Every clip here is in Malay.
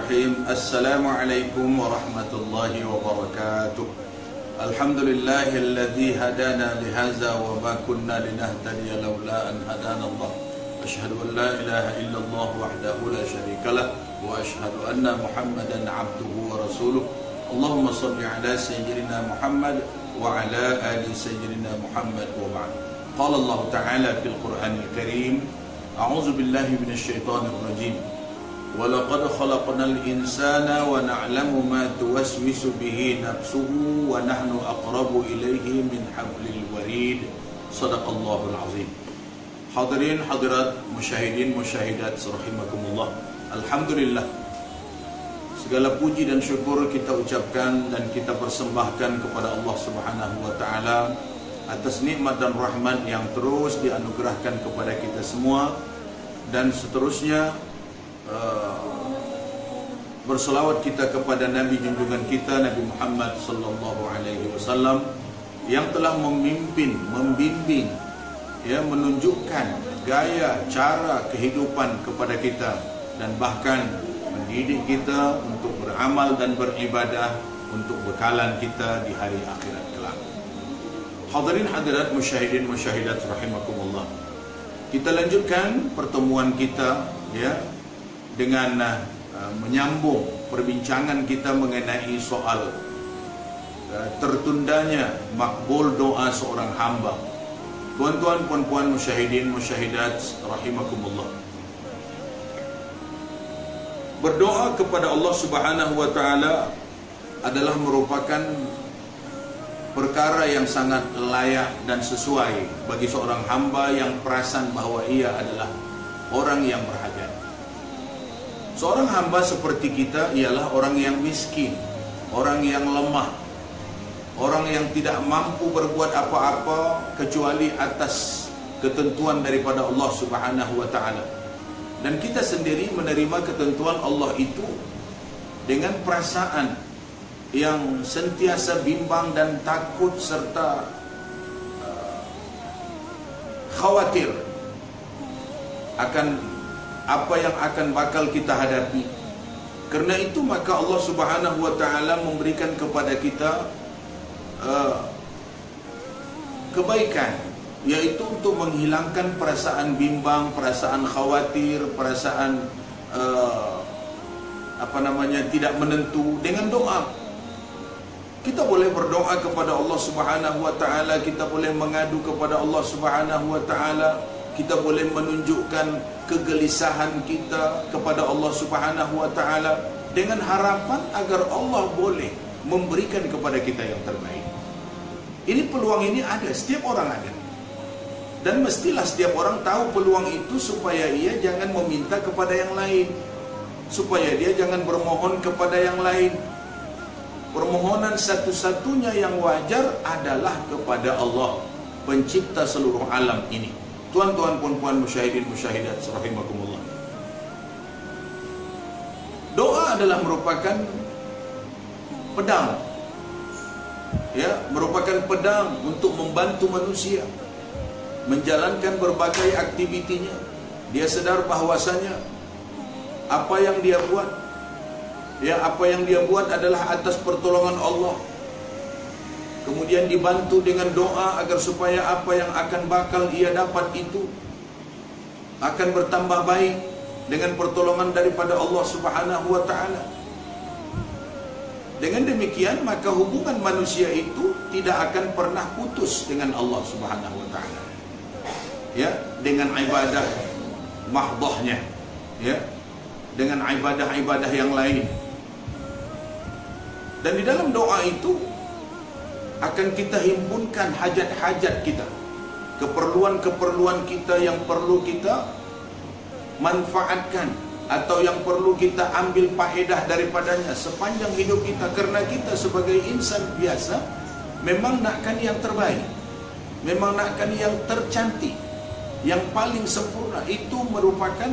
Bismillahirrahmanirrahim. Assalamualaikum warahmatullahi wabarakatuh. Alhamdulillahilladzi hadana lihaza wa ma kunna linahtadiya laula an hadana Allah. Asyhadu an la ilaha illallah wahdahu la syarikalah wa asyhadu anna Muhammadan abduhu wa rasuluh. Allahumma shalli ala sayyidina Muhammad wa ala ali sayyidina Muhammad wa ba'd. Qala Allah Ta'ala fil Qur'anil Karim, a'udzu billahi minasy syaithanir rajim. وَلَقَدْ خَلَقْنَا الْإِنسَانَ وَنَعْلَمُ مَا تُوَسْوِسُ بِهِ نَفْسُهُ وَنَحْنُ أَقْرَبُ إِلَيْهِ مِنْ حَبْلِ الْوَرِيدِ. Sadaqallahul azim. Hadirin hadirat, musyahidin musyahidat rahimakumullah. Alhamdulillah, segala puji dan syukur kita ucapkan dan kita persembahkan kepada Allah Subhanahu wa taala atas nikmat dan rahmat yang terus dianugerahkan kepada kita semua, dan seterusnya berselawat kita kepada Nabi junjungan kita Nabi Muhammad sallallahu alaihi wasallam yang telah memimpin, membimbing, menunjukkan gaya cara kehidupan kepada kita dan bahkan mendidik kita untuk beramal dan beribadah untuk bekalan kita di hari akhirat kelak. Hadirin hadirat, musyahidin musyahidat rahimakumullah. Kita lanjutkan pertemuan kita dengan menyambung perbincangan kita mengenai soal tertundanya makbul doa seorang hamba. Tuan-tuan, puan-puan, musyahidin, musyahidat rahimakumullah. Berdoa kepada Allah Subhanahu wa taala adalah merupakan perkara yang sangat layak dan sesuai bagi seorang hamba yang perasan bahwa ia adalah orang yang berhajat. Seorang hamba seperti kita ialah orang yang miskin, orang yang lemah, orang yang tidak mampu berbuat apa-apa kecuali atas ketentuan daripada Allah Subhanahu wa taala. Dan kita sendiri menerima ketentuan Allah itu dengan perasaan yang sentiasa bimbang dan takut serta khawatir akan apa yang akan bakal kita hadapi. Karena itu maka Allah Subhanahu wa taala memberikan kepada kita kebaikan, yaitu untuk menghilangkan perasaan bimbang, perasaan khawatir, perasaan tidak menentu dengan doa. Kita boleh berdoa kepada Allah Subhanahu wa taala, kita boleh mengadu kepada Allah Subhanahu wa taala, kita boleh menunjukkan kegelisahan kita kepada Allah Subhanahu wa taala dengan harapan agar Allah boleh memberikan kepada kita yang terbaik. Ini peluang ini ada, setiap orang ada. Dan mestilah setiap orang tahu peluang itu supaya ia jangan meminta kepada yang lain, supaya dia jangan bermohon kepada yang lain. Permohonan satu-satunya yang wajar adalah kepada Allah, pencipta seluruh alam ini. Tuan-tuan, puan-puan, musyahidin, musyahidat rahimakumullah. Doa adalah merupakan pedang, merupakan pedang untuk membantu manusia menjalankan berbagai aktivitinya. Dia sedar bahwasanya apa yang dia buat adalah atas pertolongan Allah. Kemudian dibantu dengan doa agar supaya apa yang akan bakal ia dapat itu akan bertambah baik dengan pertolongan daripada Allah Subhanahu wa taala. Dengan demikian maka hubungan manusia itu tidak akan pernah putus dengan Allah Subhanahu wa taala. Dengan ibadah mahdhahnya, dengan ibadah-ibadah yang lain. Dan di dalam doa itu akan kita himpunkan hajat-hajat kita, keperluan-keperluan kita yang perlu kita manfaatkan atau yang perlu kita ambil faedah daripadanya sepanjang hidup kita. Karena kita sebagai insan biasa memang nakkan yang terbaik, memang nakkan yang tercantik, yang paling sempurna. Itu merupakan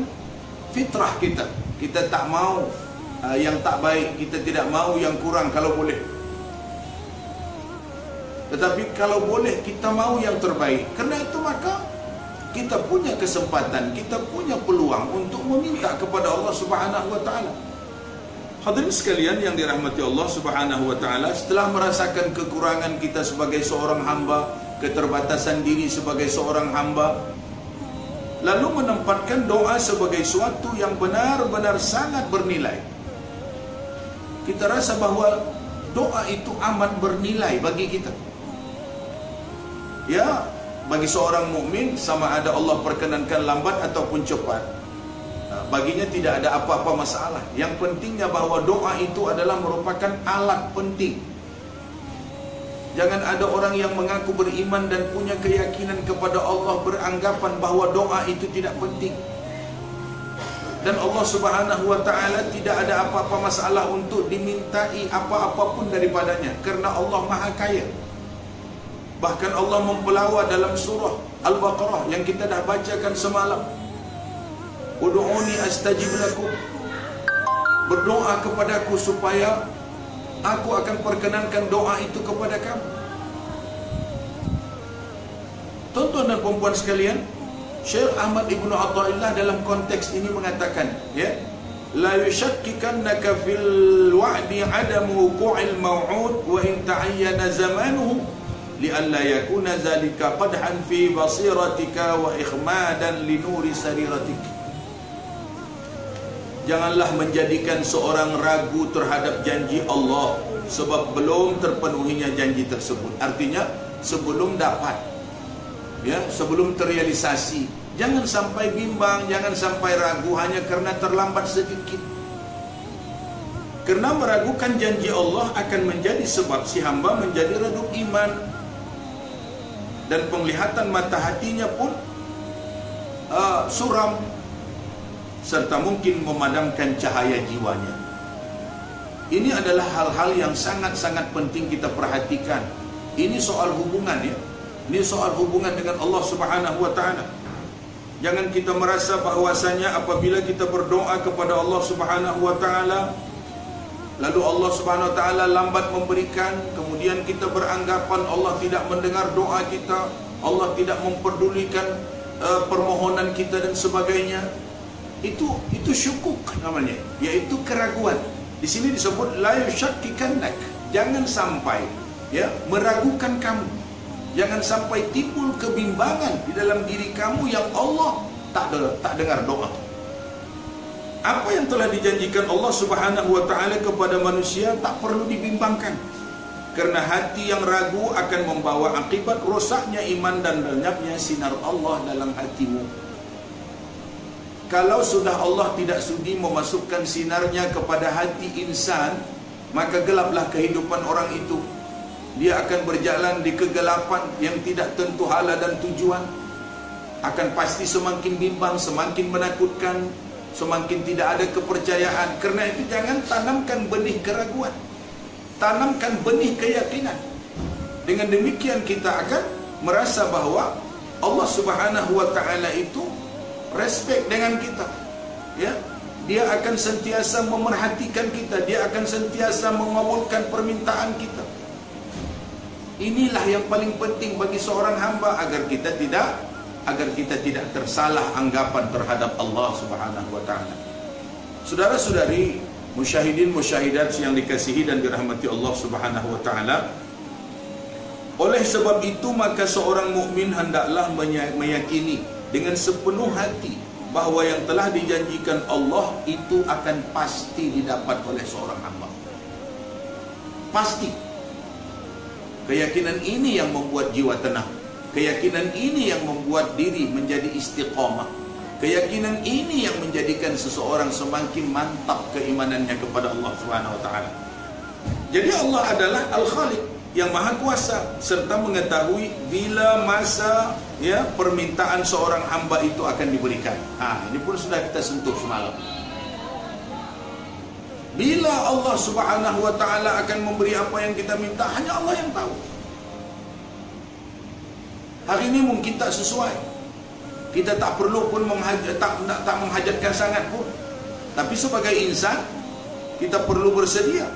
fitrah kita. Kita tak mau yang tak baik, kita tidak mau yang kurang kalau boleh. Tetapi kalau boleh kita mau yang terbaik. Karena itu maka kita punya kesempatan, kita punya peluang untuk meminta kepada Allah Subhanahu wa taala. Hadirin sekalian yang dirahmati Allah Subhanahu wa taala, setelah merasakan kekurangan kita sebagai seorang hamba, keterbatasan diri sebagai seorang hamba, lalu menempatkan doa sebagai suatu yang benar-benar sangat bernilai. Kita rasa bahwa doa itu amat bernilai bagi kita. Ya, bagi seorang mukmin sama ada Allah perkenankan lambat ataupun cepat, baginya tidak ada apa-apa masalah. Yang pentingnya bahwa doa itu adalah merupakan alat penting. Jangan ada orang yang mengaku beriman dan punya keyakinan kepada Allah beranggapan bahwa doa itu tidak penting. Dan Allah Subhanahu wa taala tidak ada apa-apa masalah untuk dimintai apa-apapun daripadanya, karena Allah Maha Kaya. Bahkan Allah mempelawa dalam surah Al-Baqarah yang kita dah bacakan semalam, Ud'uni astajib lakum, berdoa kepadaku supaya aku akan perkenankan doa itu kepada kamu. Tuan-tuan dan puan-puan sekalian, Syekh Ahmad Ibn Athaillah dalam konteks ini mengatakan, ya, la yushakkikannaka fil wa'di adamu wuqu'il maw'ud wa in ta'ayyana zamanuhu li'alla yakuna zalika qadhan fi basiratika wa ikhmadan li nuri sariratika. Janganlah menjadikan seorang ragu terhadap janji Allah sebab belum terpenuhinya janji tersebut. Artinya sebelum dapat, ya, sebelum terrealisasi. Jangan sampai bimbang, jangan sampai ragu hanya karena terlambat sedikit. Karena meragukan janji Allah akan menjadi sebab si hamba menjadi redup iman, dan penglihatan mata hatinya pun suram, serta mungkin memadamkan cahaya jiwanya. Ini adalah hal-hal yang sangat-sangat penting kita perhatikan. Ini soal hubungan, ya. Ini soal hubungan dengan Allah Subhanahu wa taala. Jangan kita merasa bahwasanya apabila kita berdoa kepada Allah Subhanahu wa taala, lalu Allah Subhanahu wa taala lambat memberikan, kemudian kita beranggapan Allah tidak mendengar doa kita, Allah tidak memperdulikan permohonan kita dan sebagainya. Itu syukuk namanya, yaitu keraguan. Di sini disebut la yushakkikannak. Jangan sampai, ya, meragukan kamu. Jangan sampai timbul kebimbangan di dalam diri kamu yang Allah tak dengar doa. Apa yang telah dijanjikan Allah Subhanahu wa taala kepada manusia tak perlu dibimbangkan. Karena hati yang ragu akan membawa akibat rosaknya iman dan lenyapnya sinar Allah dalam hatimu. Kalau sudah Allah tidak sudi memasukkan sinarnya kepada hati insan, maka gelaplah kehidupan orang itu. Dia akan berjalan di kegelapan yang tidak tentu hala dan tujuan. Akan pasti semakin bimbang, semakin menakutkan, semakin tidak ada kepercayaan. Karena itu jangan tanamkan benih keraguan, tanamkan benih keyakinan. Dengan demikian kita akan merasa bahwa Allah Subhanahu wa taala itu respect dengan kita, ya. Dia akan sentiasa memerhatikan kita, dia akan sentiasa mengabulkan permintaan kita. Inilah yang paling penting bagi seorang hamba agar kita tidak tersalah anggapan terhadap Allah Subhanahu wa taala. Saudara-saudari, musyahidin musyahidat yang dikasihi dan dirahmati Allah Subhanahu wa taala, oleh sebab itu maka seorang mukmin hendaklah meyakini dengan sepenuh hati bahwa yang telah dijanjikan Allah itu akan pasti didapat oleh seorang hamba. Pasti. Keyakinan ini yang membuat jiwa tenang. Keyakinan ini yang membuat diri menjadi istiqamah. Keyakinan ini yang menjadikan seseorang semakin mantap keimanannya kepada Allah Subhanahu wa taala. Jadi Allah adalah Al-Khaliq yang Maha Kuasa, serta mengetahui bila masa, ya, permintaan seorang hamba itu akan diberikan. Ini pun sudah kita sentuh semalam. Bila Allah Subhanahu wa taala akan memberi apa yang kita minta, hanya Allah yang tahu. Hari ini mungkin tak sesuai. Kita tak perlu pun tak menghajatkan sangat pun. Tapi sebagai insan, kita perlu bersedia.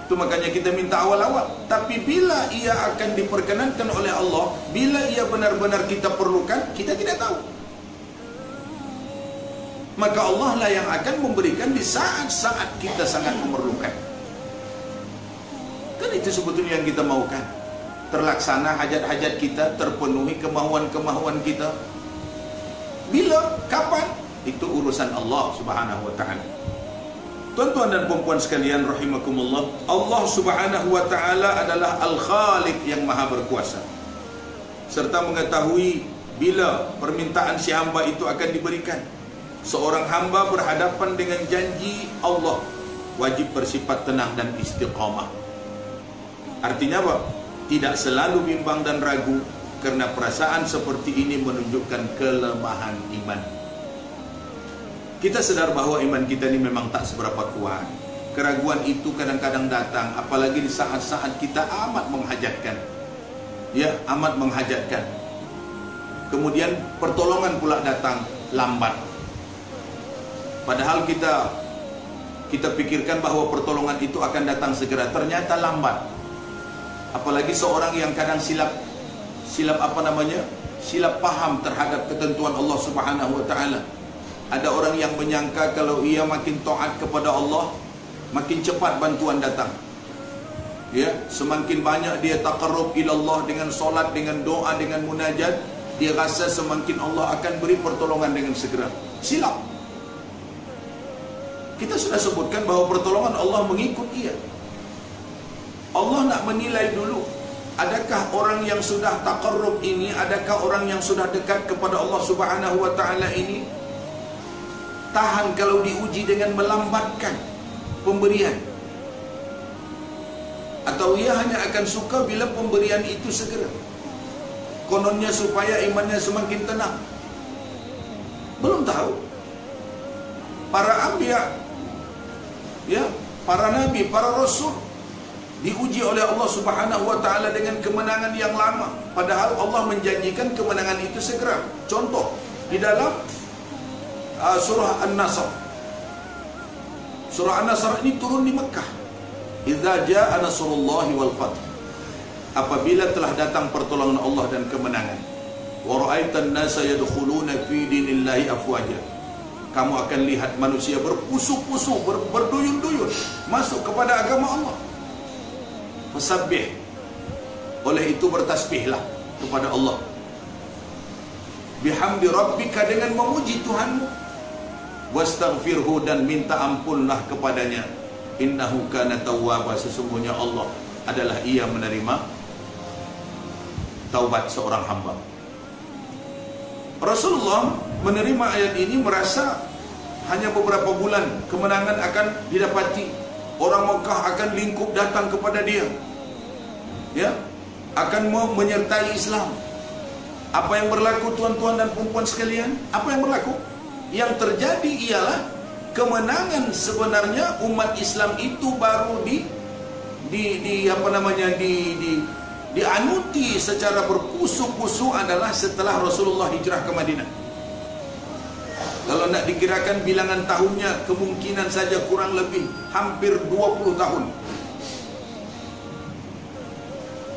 Itu makanya kita minta awal-awal. Tapi bila ia akan diperkenankan oleh Allah, bila ia benar-benar kita perlukan, kita tidak tahu. maka Allah lah yang akan memberikan di saat-saat kita sangat memerlukan. Kan itu sebetulnya yang kita maukan. Terlaksana hajat-hajat kita, terpenuhi kemahuan-kemahuan kita. Bila? Kapan? Itu urusan Allah Subhanahu wa ta'ala. Tuan-tuan dan puan-puan sekalian rahimakumullah, Allah Subhanahu wa ta'ala adalah Al-Khaliq yang maha berkuasa, serta mengetahui bila permintaan si hamba itu akan diberikan. Seorang hamba berhadapan dengan janji Allah wajib bersifat tenang dan istiqamah. Artinya apa? Tidak selalu bimbang dan ragu, karena perasaan seperti ini menunjukkan kelemahan iman. Kita sadar bahwa iman kita ini memang tak seberapa kuat. Keraguan itu kadang-kadang datang, apalagi di saat-saat kita amat menghajatkan. Ya, amat menghajatkan. Kemudian pertolongan pula datang lambat. Padahal kita pikirkan bahwa pertolongan itu akan datang segera, ternyata lambat. Apalagi seorang yang kadang silap paham terhadap ketentuan Allah Subhanahu wa ta'ala. Ada orang yang menyangka kalau ia makin taat kepada Allah, makin cepat bantuan datang. Ya, semakin banyak dia taqarrub ila Allah dengan solat, dengan doa, dengan munajat, dia rasa semakin Allah akan beri pertolongan dengan segera. Silap. Kita sudah sebutkan bahawa pertolongan Allah mengikut ia. Allah nak menilai dulu, adakah orang yang sudah taqarrub ini, adakah orang yang sudah dekat kepada Allah Subhanahu wa ta'ala ini tahan kalau diuji dengan melambatkan pemberian, atau ia hanya akan suka bila pemberian itu segera, kononnya supaya imannya semakin tenang. Belum tahu. Para anbiya, ya, para nabi, para rasul diuji oleh Allah Subhanahu wa ta'ala dengan kemenangan yang lama, padahal Allah menjanjikan kemenangan itu segera. Contoh di dalam surah An-Nasr. Surah An-Nasr ini turun di Mekah. Idza jaa nasrullahi wal fath. Apabila telah datang pertolongan Allah dan kemenangan. Wa ra'aitan nasa yadkhuluna fi dinillahi afwaja. Kamu akan lihat manusia berpusu-pusu, berduyun-duyun masuk kepada agama Allah. Fasabbih. Oleh itu bertasbihlah kepada Allah. Bihamdi rabbika, dengan memuji Tuhanmu. Wastaghfirhu, dan minta ampunlah kepadanya. Innahu kana tawwaba, sesungguhnya Allah adalah ia menerima taubat seorang hamba. Rasulullah menerima ayat ini merasa hanya beberapa bulan kemenangan akan didapati. Orang Mekah akan lingkup datang kepada dia, ya, akan menyertai Islam. Apa yang berlaku tuan-tuan dan puan-puan sekalian? Apa yang berlaku? Yang terjadi ialah kemenangan sebenarnya umat Islam itu baru dianuti secara berpusu-pusu adalah setelah Rasulullah hijrah ke Madinah. Kalau nak dikirakan bilangan tahunnya, kemungkinan saja kurang lebih hampir 20 tahun.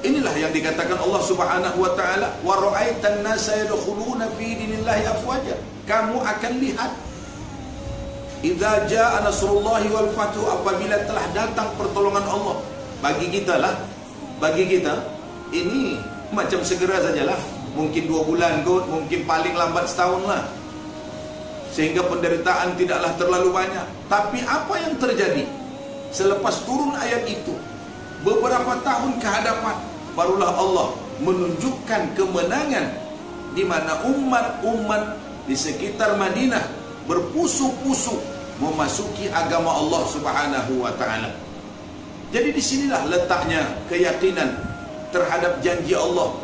Inilah yang dikatakan Allah Subhanahu wa ta'ala, wa ra'aitan nasa yadkhuluna fi dinillahi afwaja. Kamu akan lihat idza jaa nasrullahi wal fathu, apabila telah datang pertolongan Allah. Bagi kita ini macam segera sajalah. Mungkin 2 bulan kot, mungkin paling lambat setahun lah, sehingga penderitaan tidaklah terlalu banyak. Tapi apa yang terjadi selepas turun ayat itu, beberapa tahun ke hadapan, barulah Allah menunjukkan kemenangan, di mana umat-umat di sekitar Madinah berpusu-pusu memasuki agama Allah Subhanahu wa ta'ala. Jadi disinilah letaknya keyakinan terhadap janji Allah,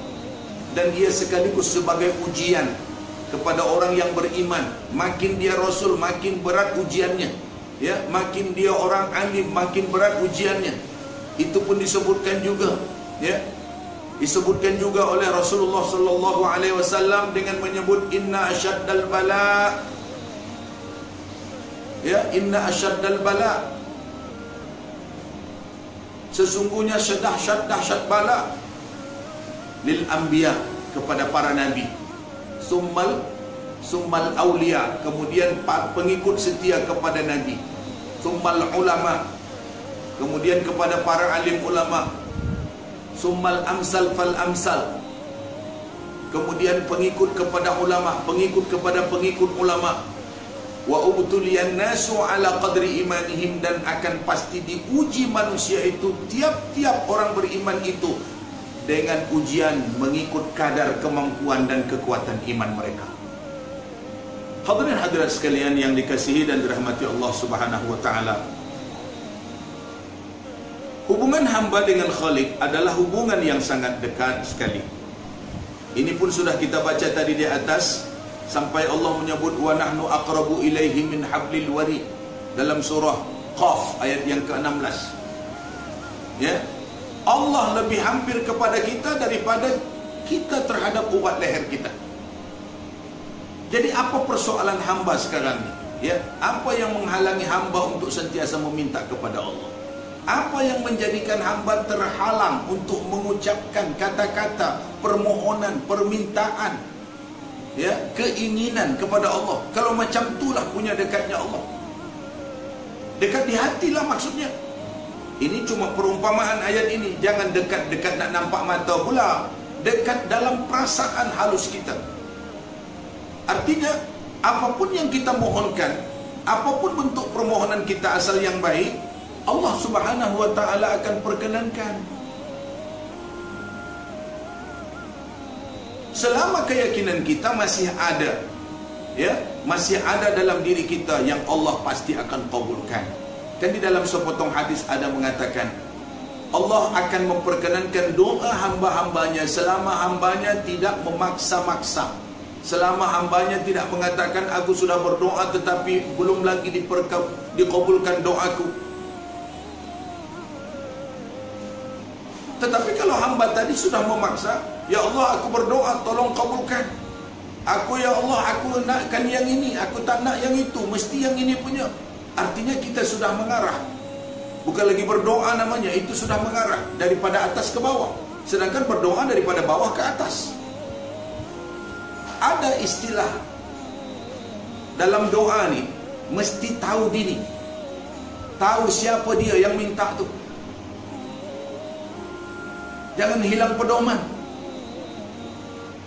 dan ia sekaligus sebagai ujian kepada orang yang beriman. Makin dia Rasul, makin berat ujiannya, ya, makin dia orang alim, makin berat ujiannya. Itu pun disebutkan juga, ya, disebutkan juga oleh Rasulullah sallallahu alaihi wasallam dengan menyebut inna asyaddal bala, ya, inna asyaddal bala, sesungguhnya dahsyat bala lil anbiya, kepada para nabi, summal awliya, kemudian pengikut setia kepada Nabi, summal ulama, kemudian kepada para alim ulama, summal amsal fal amsal, kemudian pengikut kepada ulama, pengikut kepada pengikut ulama. Wa ubtuliyan nasu ala qadri imanihim, dan akan pasti diuji manusia itu, tiap-tiap orang beriman itu dengan ujian mengikut kadar kemampuan dan kekuatan iman mereka. Hadirin hadirat sekalian yang dikasihi dan dirahmati Allah Subhanahu wa taala. Hubungan hamba dengan Khalik adalah hubungan yang sangat dekat sekali. Ini pun sudah kita baca tadi di atas, sampai Allah menyebut wa nahnu aqrabu ilaihi min hablil warid dalam surah Qaf ayat yang ke-16. Ya. Allah lebih hampir kepada kita daripada kita terhadap ubat leher kita. Jadi apa persoalan hamba sekarang ni? Ya, apa yang menghalangi hamba untuk sentiasa meminta kepada Allah? Apa yang menjadikan hamba terhalang untuk mengucapkan kata-kata permohonan, permintaan, ya, keinginan kepada Allah? Kalau macam itulah punya dekatnya Allah. Dekat di hatilah maksudnya. Ini cuma perumpamaan ayat ini. Jangan dekat-dekat nak nampak mata pula. Dekat dalam perasaan halus kita. Artinya, apapun yang kita mohonkan, apapun bentuk permohonan kita asal yang baik, Allah Subhanahu wa ta'ala akan perkenankan. Selama keyakinan kita masih ada, ya, masih ada dalam diri kita, yang Allah pasti akan kabulkan. Kan di dalam sepotong hadis ada mengatakan, Allah akan memperkenankan doa hamba-hambanya selama hambanya tidak memaksa-maksa, selama hambanya tidak mengatakan aku sudah berdoa tetapi belum lagi dikabulkan doaku. Tetapi kalau hamba tadi sudah memaksa, ya Allah aku berdoa tolong kabulkan, aku ya Allah aku nakkan yang ini, aku tak nak yang itu, mesti yang ini punya. Artinya kita sudah mengarah. Bukan lagi berdoa namanya, itu sudah mengarah daripada atas ke bawah. Sedangkan berdoa daripada bawah ke atas. Ada istilah dalam doa ni, mesti tahu diri, tahu siapa dia yang minta tu. Jangan hilang pedoman.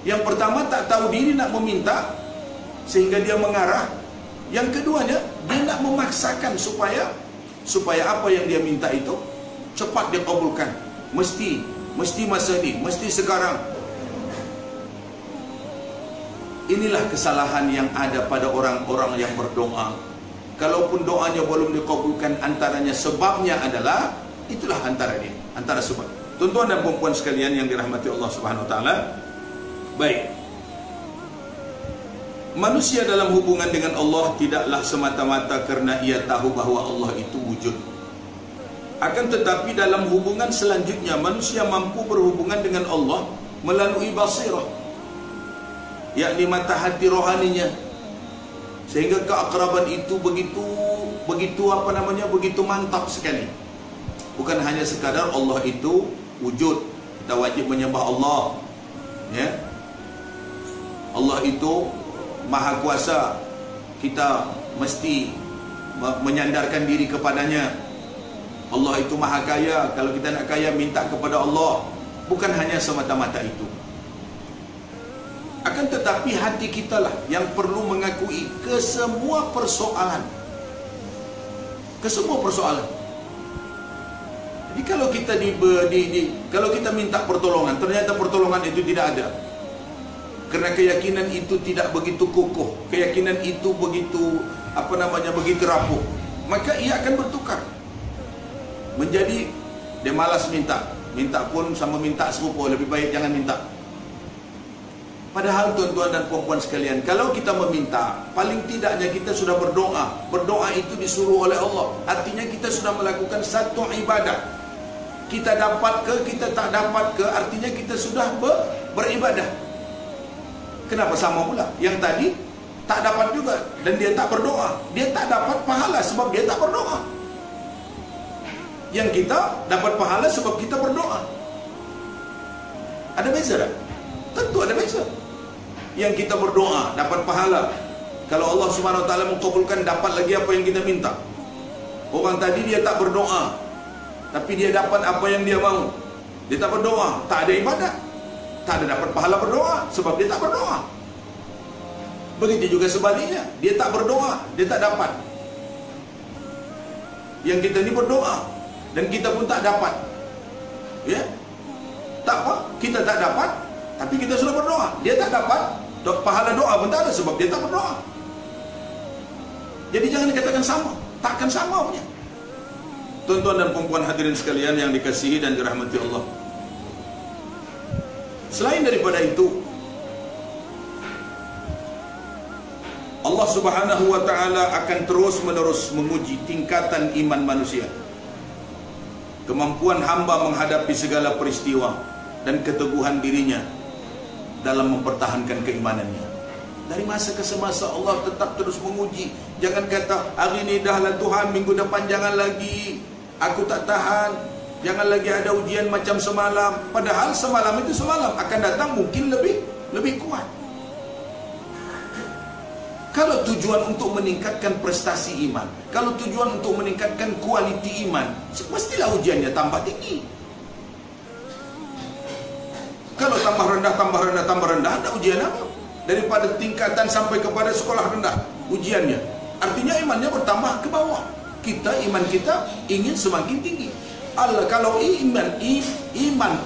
Yang pertama, tak tahu diri nak meminta sehingga dia mengarah. Yang keduanya, dia nak memaksakan supaya apa yang dia minta itu cepat dikabulkan. Mesti masa ni, mesti sekarang. Inilah kesalahan yang ada pada orang-orang yang berdoa. Kalaupun doanya belum dikabulkan, antaranya sebabnya adalah, itulah antara sebab. Tuan-tuan dan puan-puan sekalian yang dirahmati Allah Subhanahu wa taala. Baik. Manusia dalam hubungan dengan Allah tidaklah semata-mata kerana ia tahu bahawa Allah itu wujud. Akan tetapi dalam hubungan selanjutnya, manusia mampu berhubungan dengan Allah melalui basirah, yakni mata hati rohaninya. Sehingga keakraban itu begitu mantap sekali. Bukan hanya sekadar Allah itu wujud, kita wajib menyembah Allah, ya. Allah itu Maha Kuasa, kita mesti menyandarkan diri kepadanya. Allah itu Maha Kaya, kalau kita nak kaya minta kepada Allah. Bukan hanya semata-mata itu. Akan tetapi hati kita lah yang perlu mengakui kesemua persoalan. Jadi kalau kita kalau kita minta pertolongan, ternyata pertolongan itu tidak ada, kerana keyakinan itu tidak begitu kokoh, keyakinan itu begitu rapuh, maka ia akan bertukar menjadi dia malas minta pun sama minta serupa, lebih baik jangan minta. Padahal tuan-tuan dan puan-puan sekalian, kalau kita meminta, paling tidaknya kita sudah berdoa. Berdoa itu disuruh oleh Allah, artinya kita sudah melakukan satu ibadah. Kita dapat ke, kita tak dapat ke, artinya kita sudah beribadah. Kenapa sama pula? Yang tadi tak dapat juga dan dia tak berdoa, dia tak dapat pahala sebab dia tak berdoa. Yang kita dapat pahala sebab kita berdoa. Ada beza tak? Tentu ada beza. yang kita berdoa dapat pahala. Kalau Allah Subhanahu Wa Taala mengabulkan, dapat lagi apa yang kita minta. Orang tadi dia tak berdoa, tapi dia dapat apa yang dia mau. Dia tak berdoa, tak ada ibadat, tak ada dapat pahala berdoa, sebab dia tak berdoa. Begitu juga sebaliknya, dia tak berdoa, dia tak dapat. Yang kita ni berdoa dan kita pun tak dapat. Ya, tak apa, kita tak dapat, tapi kita sudah berdoa. Dia tak dapat, pahala doa pun tak ada, sebab dia tak berdoa. Jadi jangan dikatakan sama, takkan sama punya. Tuan-tuan dan puan-puan hadirin sekalian yang dikasihi dan dirahmati Allah. Selain daripada itu, Allah Subhanahu Wa Taala akan terus-menerus menguji tingkatan iman manusia, kemampuan hamba menghadapi segala peristiwa, dan keteguhan dirinya dalam mempertahankan keimanannya. Dari masa ke semasa Allah tetap terus menguji. Jangan kata hari ini dah lah Tuhan, minggu depan jangan lagi, aku tak tahan, jangan lagi ada ujian macam semalam. Padahal semalam itu semalam, akan datang mungkin lebih kuat. Kalau tujuan untuk meningkatkan prestasi iman, kalau tujuan untuk meningkatkan kualiti iman, mestilah ujiannya tambah tinggi. Kalau tambah rendah, ada ujian apa? Daripada tingkatan sampai kepada sekolah rendah ujiannya, artinya imannya bertambah ke bawah. Iman kita ingin semakin tinggi. Kalau iman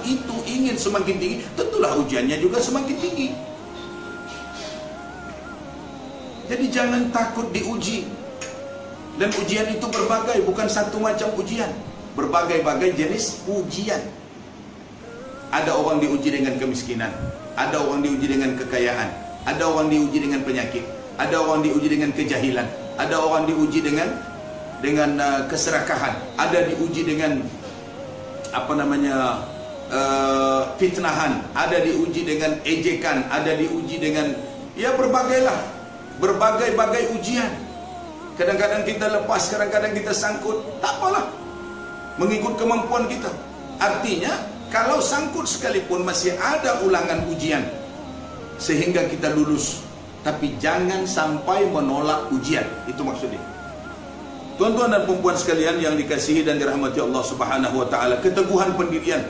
itu ingin semakin tinggi, tentulah ujiannya juga semakin tinggi. Jadi jangan takut diuji. Dan ujian itu berbagai, bukan satu macam ujian, berbagai-bagai jenis ujian. Ada orang diuji dengan kemiskinan, ada orang diuji dengan kekayaan, ada orang diuji dengan penyakit, ada orang diuji dengan kejahilan, ada orang diuji dengan keserakahan, ada diuji dengan fitnahan, ada diuji dengan ejekan, ada diuji dengan berbagai-bagai ujian. Kadang-kadang kita lepas, kadang-kadang kita sangkut, tak apalah, mengikut kemampuan kita. Artinya kalau sangkut sekalipun masih ada ulangan ujian sehingga kita lulus, tapi jangan sampai menolak ujian. Itu maksudnya. Tuan-tuan dan puan-puan sekalian yang dikasihi dan dirahmati Allah Subhanahu Wa Taala, keteguhan pendirian,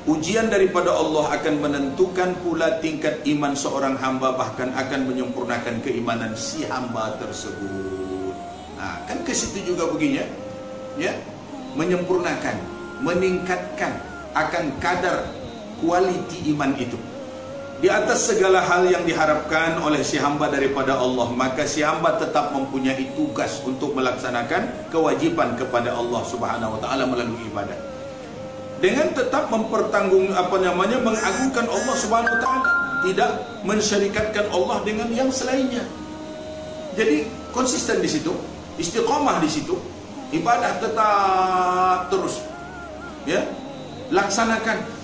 ujian daripada Allah akan menentukan pula tingkat iman seorang hamba, bahkan akan menyempurnakan keimanan si hamba tersebut. Nah, kan ke situ juga begini ya, menyempurnakan, meningkatkan akan kadar kualiti iman itu. Di atas segala hal yang diharapkan oleh si hamba daripada Allah, maka si hamba tetap mempunyai tugas untuk melaksanakan kewajiban kepada Allah Subhanahu Wa Taala melalui ibadah, dengan tetap mengagungkan Allah Subhanahu Wa Taala, tidak mensyarikatkan Allah dengan yang selainnya. Jadi konsisten di situ, istiqamah di situ, ibadah tetap terus, ya, laksanakan.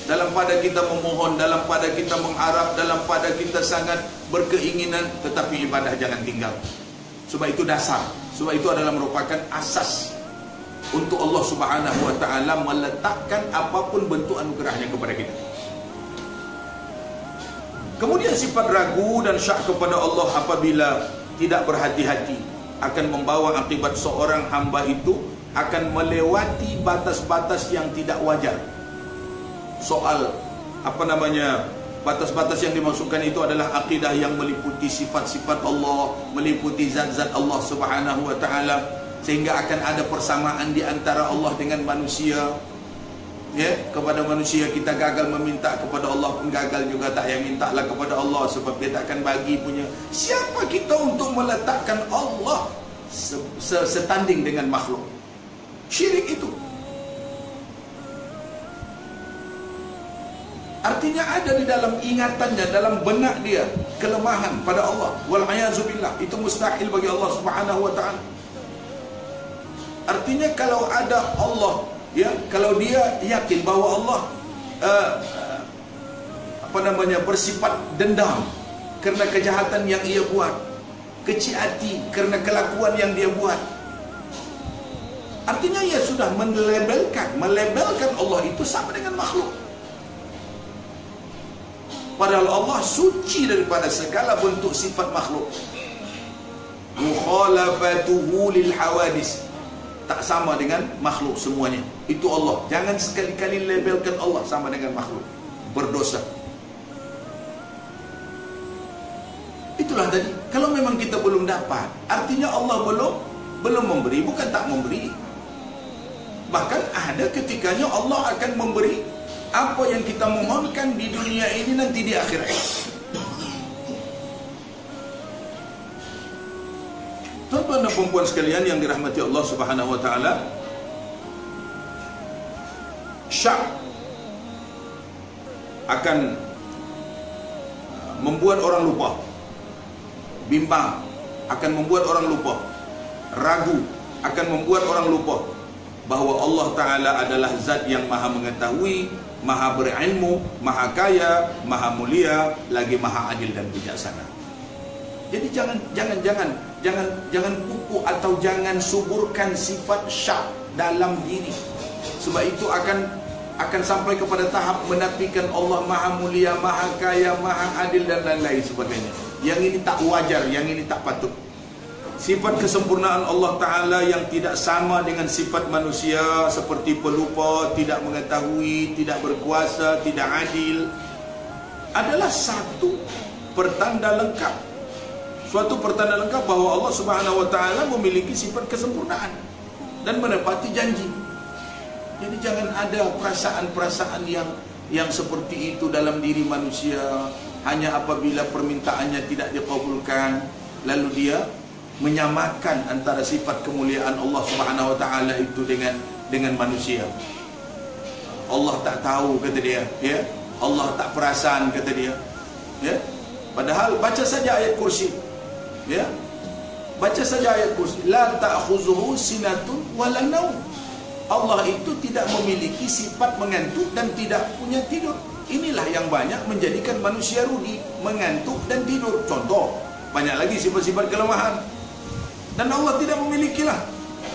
Dalam pada kita memohon, dalam pada kita mengharap, dalam pada kita sangat berkeinginan, tetapi ibadah jangan tinggal. Sebab itu dasar, sebab itu adalah merupakan asas untuk Allah Subhanahu Wa Taala meletakkan apapun bentuk anugerahnya kepada kita. Kemudian sifat ragu dan syak kepada Allah apabila tidak berhati-hati akan membawa akibat seorang hamba itu akan melewati batas-batas yang tidak wajar. Soal batas-batas yang dimasukkan itu adalah akidah yang meliputi sifat-sifat Allah, meliputi zat-zat Allah Subhanahu Wa Taala, sehingga akan ada persamaan di antara Allah dengan manusia. Ya, kepada manusia kita gagal meminta, kepada Allah pun gagal juga, tak payah mintalah kepada Allah sebab dia takkan bagi punya. Siapa kita untuk meletakkan Allah setanding dengan makhluk? Syirik itu. Artinya ada di dalam ingatannya, dalam benak dia kelemahan pada Allah. Wal'ayazubillah, itu mustahil bagi Allah Subhanahu Wa Taala. Artinya kalau ada Allah, ya, kalau dia yakin bahawa Allah bersifat dendam kerana kejahatan yang ia buat, kecil hati kerana kelakuan yang dia buat, artinya ia sudah melabelkan Allah itu sama dengan makhluk. Padahal Allah suci daripada segala bentuk sifat makhluk. Mukhalafatuhu lil hawadis, tak sama dengan makhluk semuanya. Itu Allah. Jangan sekali-kali labelkan Allah sama dengan makhluk. Berdosa. Itulah tadi. Kalau memang kita belum dapat, artinya Allah belum memberi, bukan tak memberi. Bahkan ada ketikanya Allah akan memberi apa yang kita mohonkan di dunia ini nanti di akhirat. Tuan-tuan dan puan-puan sekalian yang dirahmati Allah Subhanahu wa taala, syak akan membuat orang lupa. Bimbang akan membuat orang lupa. Ragu akan membuat orang lupa bahawa Allah Ta'ala adalah zat yang maha mengetahui, maha berilmu, maha kaya, maha mulia, lagi maha adil dan bijaksana. Jadi jangan pupuk atau jangan suburkan sifat syak dalam diri. Sebab itu akan sampai kepada tahap menafikan Allah maha mulia, maha kaya, maha adil dan lain-lain sebagainya. Yang ini tak wajar, yang ini tak patut. Sifat kesempurnaan Allah Ta'ala yang tidak sama dengan sifat manusia, seperti pelupa, tidak mengetahui, tidak berkuasa, tidak adil, adalah satu pertanda lengkap. Suatu pertanda lengkap bahawa Allah Subhanahu wa Ta'ala memiliki sifat kesempurnaan dan menepati janji. Jadi jangan ada perasaan-perasaan yang seperti itu dalam diri manusia. Hanya apabila permintaannya tidak dikabulkan, lalu dia menyamakan antara sifat kemuliaan Allah Subhanahu wa taala itu dengan manusia. Allah tak tahu, kata dia, ya. Allah tak perasan, kata dia. Ya. Padahal baca saja ayat kursi. Ya. Baca saja ayat kursi. La ta'khuzuhu sinatun wala naum. Allah itu tidak memiliki sifat mengantuk dan tidak punya tidur. Inilah yang banyak menjadikan manusia rudi, mengantuk dan tidur. Contoh, banyak lagi sifat-sifat kelemahan. Dan Allah tidak memilikilah.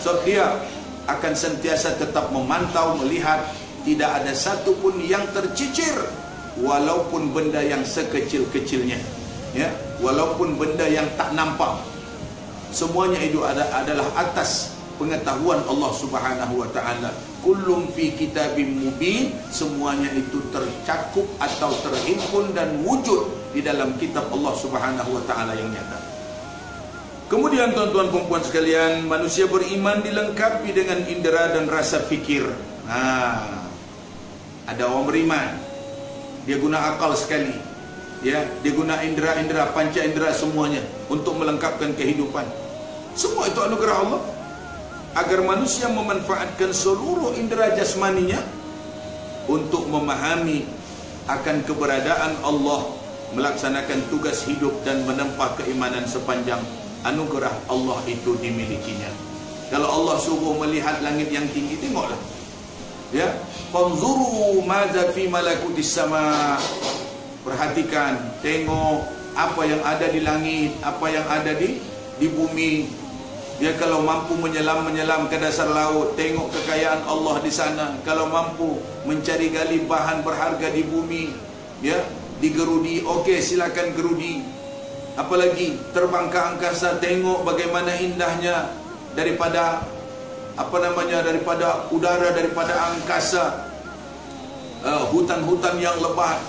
Sebab dia akan sentiasa tetap memantau, melihat. Tidak ada satu pun yang tercicir, walaupun benda yang sekecil-kecilnya, ya, walaupun benda yang tak nampak. Semuanya itu adalah atas pengetahuan Allah Subhanahu wa taala. Kullum fi kitabim mubin, semuanya itu tercakup atau terhimpun dan wujud di dalam kitab Allah Subhanahu wa taala yang nyata. Kemudian tuan-tuan perempuan sekalian, manusia beriman dilengkapi dengan indera dan rasa fikir. Ada orang beriman, dia guna akal sekali, ya, dia guna indera-indera, panca indera semuanya untuk melengkapkan kehidupan. Semua itu anugerah Allah agar manusia memanfaatkan seluruh indera jasmaninya untuk memahami akan keberadaan Allah, melaksanakan tugas hidup dan menempa keimanan sepanjang anugerah Allah itu dimilikinya. Kalau Allah suruh melihat langit yang tinggi, tengoklah, ya, fanzuru madza fi malakutis sama. Perhatikan, tengok apa yang ada di langit, apa yang ada di bumi. Dia kalau mampu menyelam ke dasar laut, tengok kekayaan Allah di sana. Kalau mampu mencari gali bahan berharga di bumi, ya, digerudi, okey, silakan gerudi. Apalagi terbang ke angkasa, tengok bagaimana indahnya daripada daripada udara, daripada angkasa. Hutan-hutan yang lebat,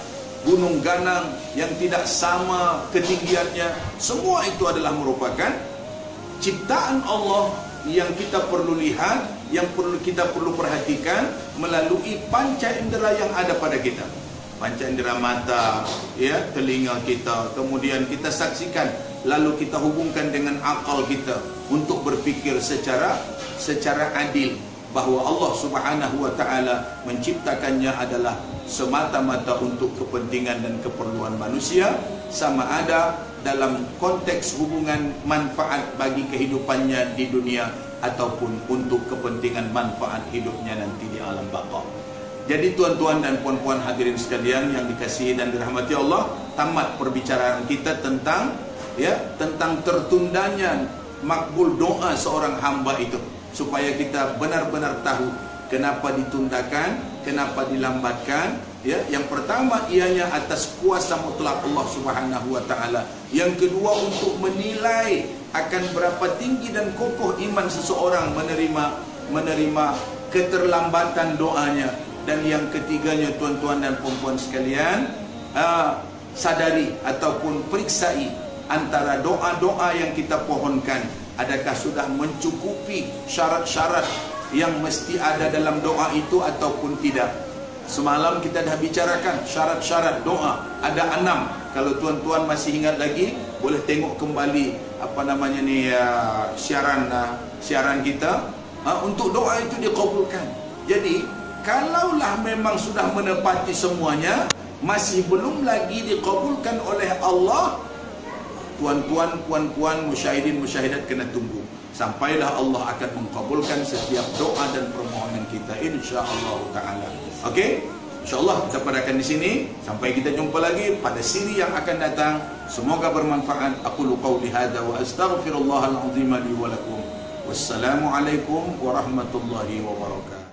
gunung ganang yang tidak sama ketinggiannya. Semua itu adalah merupakan ciptaan Allah yang kita perlu lihat, yang kita perlu perhatikan melalui panca indera yang ada pada kita. Panca indera mata, ya, telinga kita, kemudian kita saksikan, lalu kita hubungkan dengan akal kita untuk berfikir secara adil bahawa Allah Subhanahu wa taala menciptakannya adalah semata-mata untuk kepentingan dan keperluan manusia, sama ada dalam konteks hubungan manfaat bagi kehidupannya di dunia ataupun untuk kepentingan manfaat hidupnya nanti di alam baqa. Jadi tuan-tuan dan puan-puan hadirin sekalian yang dikasihi dan dirahmati Allah, tamat perbicaraan kita tentang tertundanya makbul doa seorang hamba itu, supaya kita benar-benar tahu kenapa ditundakan, kenapa dilambatkan, Ya, yang pertama ianya atas kuasa mutlak Allah Subhanahu wa taala. Yang kedua untuk menilai akan berapa tinggi dan kokoh iman seseorang menerima keterlambatan doanya. Dan yang ketiganya tuan-tuan dan puan-puan sekalian, sadari ataupun periksai antara doa-doa yang kita pohonkan, adakah sudah mencukupi syarat-syarat yang mesti ada dalam doa itu ataupun tidak. Semalam kita dah bicarakan syarat-syarat doa, ada 6. Kalau tuan-tuan masih ingat lagi, boleh tengok kembali siaran kita untuk doa itu dikabulkan. Jadi kalaulah memang sudah menepati semuanya, masih belum lagi dikabulkan oleh Allah, tuan-tuan, puan-puan, musyahidin, musyahidat kena tunggu sampailah Allah akan mengkabulkan setiap doa dan permohonan kita, insya-Allah taala. Okey, insya-Allah kita padakan di sini sampai kita jumpa lagi pada siri yang akan datang. Semoga bermanfaat. Aqulu qauli hadza wa astaghfirullahal azim li wa lakum. Wassalamualaikum warahmatullahi wabarakatuh.